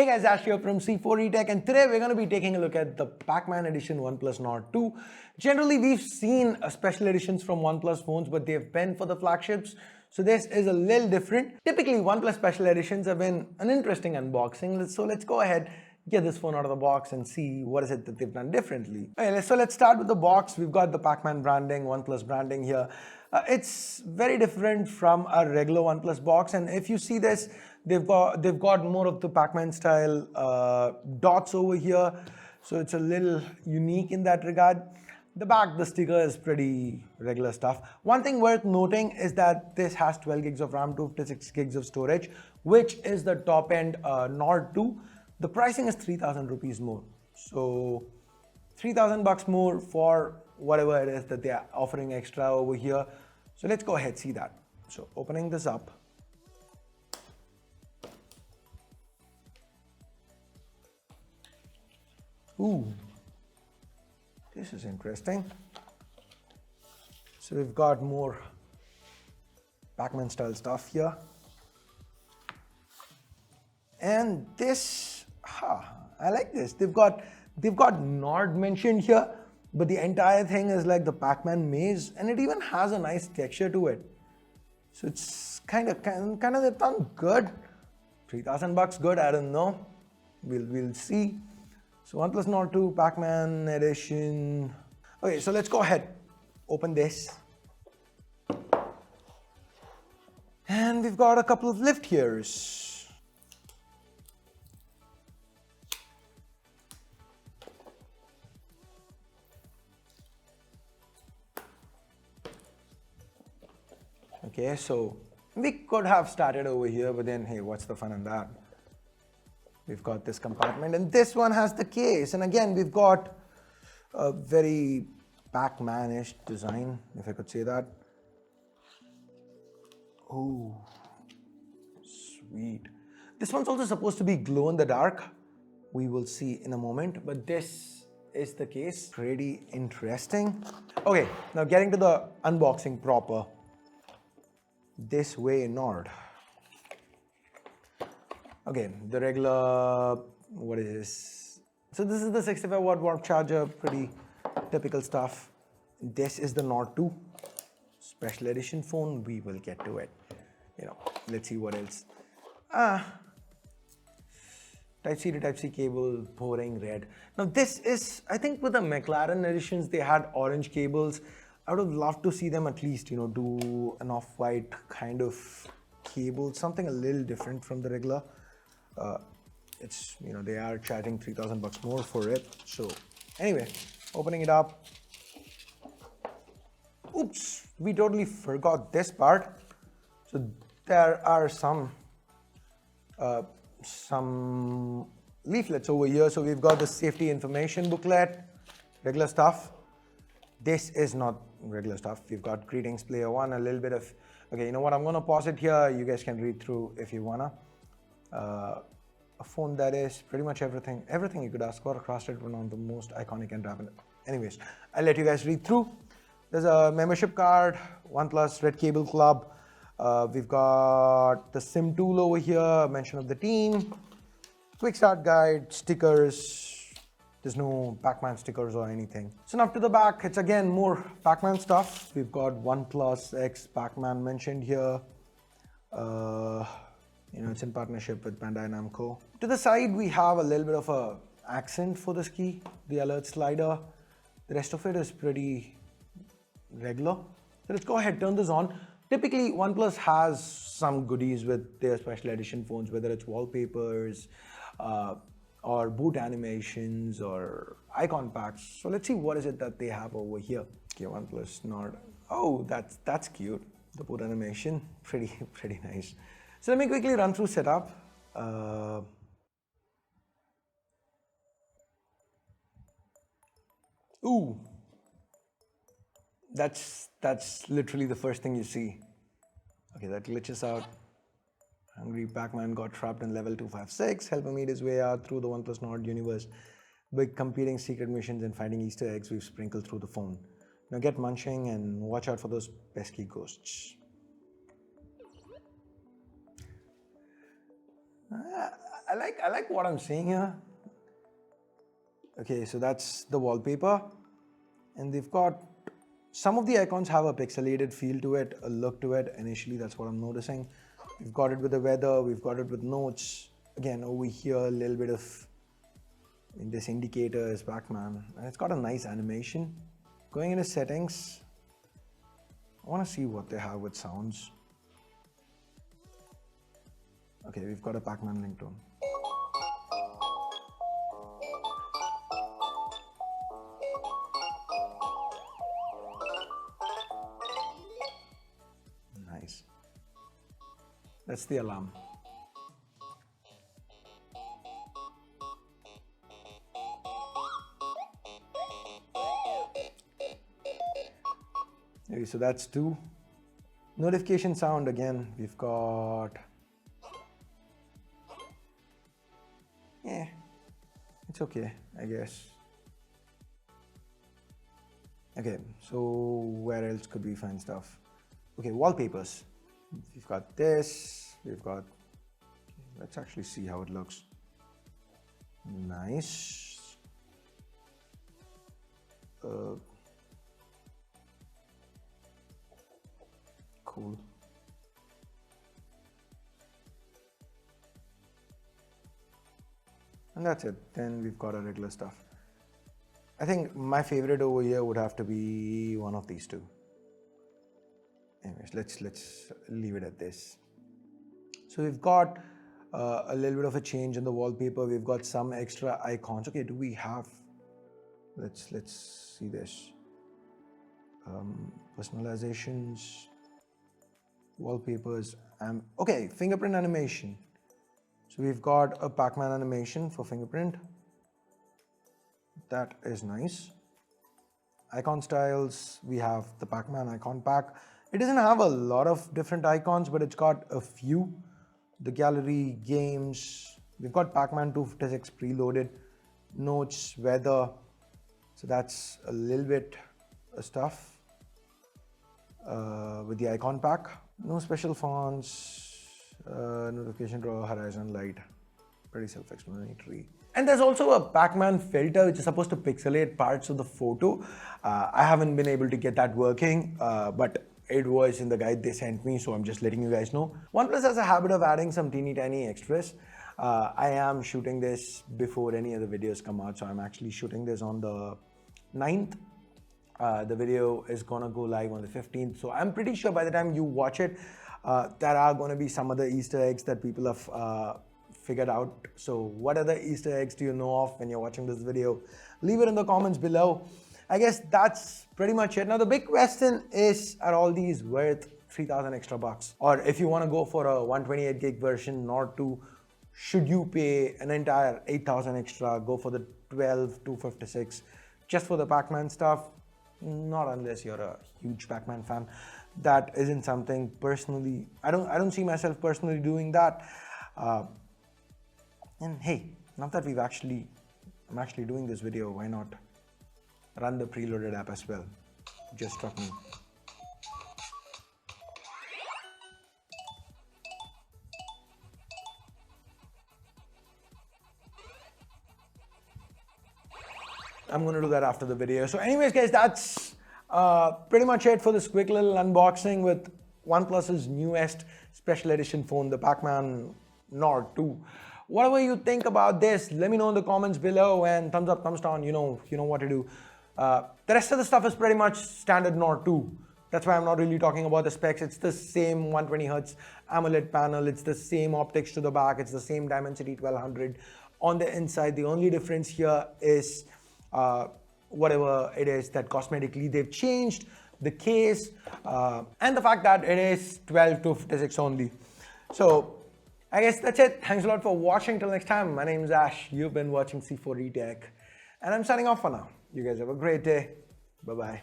Hey guys, Ash here from C4E Tech, and today we're going to be taking a look at the PAC-MAN Edition OnePlus Nord 2. Generally, we've seen special editions from OnePlus phones, but they've been for the flagships, so this is a little different. Typically, OnePlus special editions have been an interesting unboxing, so let's go ahead, get this phone out of the box and see what is it that they've done differently. Okay, so let's start with the box. We've got the PAC-MAN branding, OnePlus branding here. It's very different from a regular OnePlus box, and if you see this, they've got more of the Pac-Man style dots over here, so it's a little unique in that regard. The back, the sticker is pretty regular stuff. One thing worth noting is that this has 12 gigs of RAM, 256 gigs of storage, which is the top end Nord 2. The pricing is 3,000 rupees more, so 3,000 bucks more for whatever it is that they are offering extra over here. So let's go ahead, see that. So opening this up. Ooh, this is interesting. So we've got more Pac-Man style stuff here. And this, I like this. They've got Nord mentioned here, but the entire thing is like the Pac-Man maze, and it even has a nice texture to it. So it's kind of they've done good. 3,000 bucks good, I don't know. We'll see. So OnePlus Nord 2 PAC-MAN Edition. Okay, so let's go ahead. Open this. And we've got a couple of lift here. Okay, so we could have started over here, but then hey, what's the fun in that? We've got this compartment, and this one has the case. And again, we've got a very Pac-Man-ish design, if I could say that. Oh, sweet. This one's also supposed to be glow in the dark. We will see in a moment, but this is the case. Pretty interesting. Okay, now getting to the unboxing proper. This way Nord. Okay, the regular, what is this? So this is the 65 watt warp charger, pretty typical stuff. This is the Nord 2 special edition phone. We will get to it. Let's see what else. Type-C to Type-C cable, boring red. Now this is, I think with the McLaren editions, they had orange cables. I would have loved to see them at least, do an off-white kind of cable, something a little different from the regular. It's, they are charging 3,000 bucks more for it. So anyway, opening it up. Oops, we totally forgot this part. So there are some leaflets over here. So we've got the safety information booklet, regular stuff. This is not regular stuff. We've got greetings player one, a little bit of, okay, you know what, I'm gonna pause it here. You guys can read through if you wanna. A phone that is pretty much everything you could ask for, crossed one of the most iconic and rapid. Anyways, I'll let you guys read through. There's a membership card, OnePlus Red Cable Club. We've got the SIM tool over here, mention of the team, quick start guide, stickers. There's no Pac-Man stickers or anything. So now to the back, it's again more Pac-Man stuff. We've got OnePlus X Pac-Man mentioned here. It's in partnership with Bandai Namco. To the side, we have a little bit of a accent for this key, the alert slider. The rest of it is pretty regular. So let's go ahead, turn this on. Typically, OnePlus has some goodies with their special edition phones, whether it's wallpapers, or boot animations or icon packs. So let's see what is it that they have over here. Okay, OnePlus Nord. Oh, that's cute. The boot animation, pretty nice. So let me quickly run through setup. Ooh, that's literally the first thing you see. Okay, that glitches out. Hungry Pac-Man got trapped in level 256, helping meet his way out through the OnePlus Nord universe. Big competing secret missions and finding Easter eggs we've sprinkled through the phone. Now get munching and watch out for those pesky ghosts. I like what I'm seeing here. Okay, so that's the wallpaper, and they've got some of the icons have a pixelated feel to it, a look to it. Initially, that's what I'm noticing. We've got it with the weather, we've got it with notes. Again, over here, a little bit of this indicator is Pacman, and it's got a nice animation. Going into settings, I want to see what they have with sounds. Okay, we've got a Pacman ringtone. Nice. That's the alarm. Okay, so that's 2. Notification sound again, we've got, yeah, it's okay, I guess. Okay, so where else could we find stuff? Okay, wallpapers. We've got this, we've got, let's actually see how it looks. Nice. Cool. And that's it. Then we've got our regular stuff. I think my favorite over here would have to be one of these two. Anyways, let's leave it at this. So we've got a little bit of a change in the wallpaper. We've got some extra icons. Okay, do we have? Let's see this. Personalizations, wallpapers. Okay, fingerprint animation. So we've got a Pacman animation for fingerprint. That is nice. Icon styles, we have the Pacman icon pack. It doesn't have a lot of different icons, but it's got a few. The gallery, games, we've got Pacman 256 preloaded, notes, weather. So that's a little bit of stuff with the icon pack. No special fonts, notification drawer, horizon light, pretty self-explanatory. And there's also a Pacman filter which is supposed to pixelate parts of the photo. I haven't been able to get that working, but it was in the guide they sent me, so I'm just letting you guys know. OnePlus has a habit of adding some teeny tiny extras. I am shooting this before any other videos come out, so I'm actually shooting this on the 9th. The video is gonna go live on the 15th, so I'm pretty sure by the time you watch it, there are gonna be some other Easter eggs that people have figured out. So what other Easter eggs do you know of when you're watching this video? Leave it in the comments below. I guess that's pretty much it. Now the big question is, are all these worth 3,000 extra bucks? Or if you want to go for a 128 gig version Nord 2, should you pay an entire 8,000 extra, go for the 12,256 just for the Pacman stuff? Not unless you're a huge Pacman fan. That isn't something personally, I don't see myself personally doing that. And hey, now that I'm actually doing this video, why not run the preloaded app as well? Just struck me. I'm going to do that after the video. So anyways, guys, that's pretty much it for this quick little unboxing with OnePlus's newest special edition phone, the Pacman Nord 2. Whatever you think about this, let me know in the comments below, and thumbs up, thumbs down, you know what to do. The rest of the stuff is pretty much standard Nord 2. That's why I'm not really talking about the specs. It's the same 120Hz AMOLED panel. It's the same optics to the back. It's the same Dimensity 1200 on the inside. The only difference here is whatever it is that cosmetically they've changed, the case, and the fact that it is 12,256 only. So I guess that's it. Thanks a lot for watching. Till next time, my name is Ash. You've been watching C4E Tech, and I'm signing off for now. You guys have a great day. Bye-bye.